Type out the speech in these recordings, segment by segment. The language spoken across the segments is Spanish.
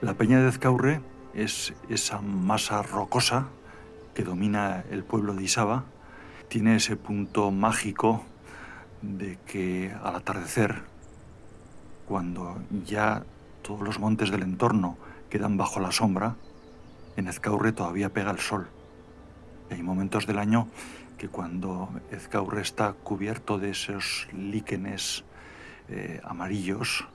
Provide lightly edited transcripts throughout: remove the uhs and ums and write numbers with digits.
La Peña de Ezcaurre es esa masa rocosa que domina el pueblo de Isaba. Tiene ese punto mágico de que al atardecer, cuando ya todos los montes del entorno quedan bajo la sombra, en Ezcaurre todavía pega el sol. Y hay momentos del año que cuando Ezcaurre está cubierto de esos líquenes amarillos,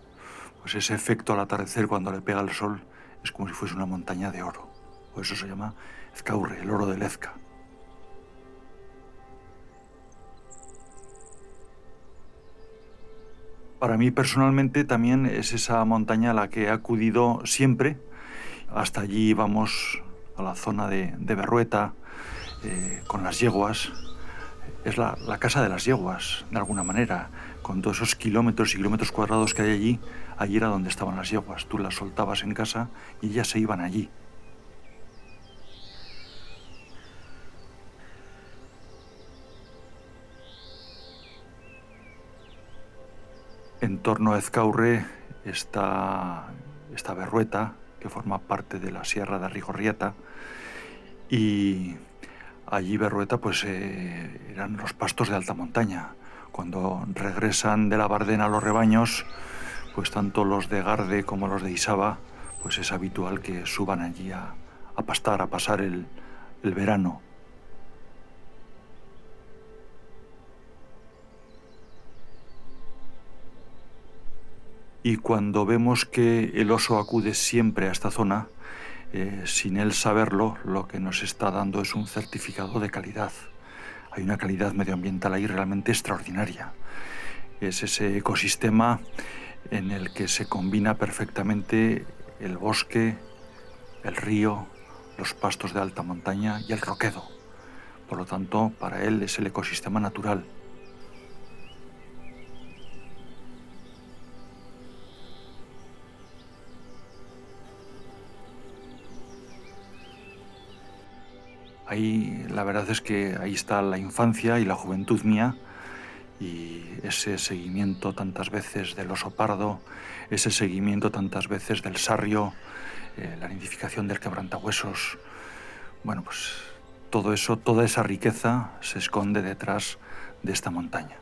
pues ese efecto al atardecer cuando le pega el sol es como si fuese una montaña de oro. Por eso se llama Ezcaurre, el oro de Lezca. Para mí personalmente también es esa montaña a la que he acudido siempre. Hasta allí vamos a la zona de Berrueta, con las yeguas. Es la casa de las yeguas, de alguna manera. Con todos esos kilómetros y kilómetros cuadrados que hay allí era donde estaban las yeguas. Tú las soltabas en casa y ellas se iban allí. En torno a Ezcaurre está Berrueta, que forma parte de la Sierra de Arrigorrieta, y allí Berrueta pues eran los pastos de alta montaña. Cuando regresan de la Bardena los rebaños, pues tanto los de Garde como los de Isaba, pues es habitual que suban allí a pastar, a pasar el verano. Y cuando vemos que el oso acude siempre a esta zona, sin él saberlo, lo que nos está dando es un certificado de calidad. Hay una calidad medioambiental ahí realmente extraordinaria. Es ese ecosistema en el que se combina perfectamente el bosque, el río, los pastos de alta montaña y el roquedo. Por lo tanto, para él es el ecosistema natural. Ahí la verdad es que ahí está la infancia y la juventud mía, y ese seguimiento tantas veces del oso pardo, ese seguimiento tantas veces del sarrio, la nidificación del quebrantahuesos. Bueno, pues todo eso, toda esa riqueza se esconde detrás de esta montaña.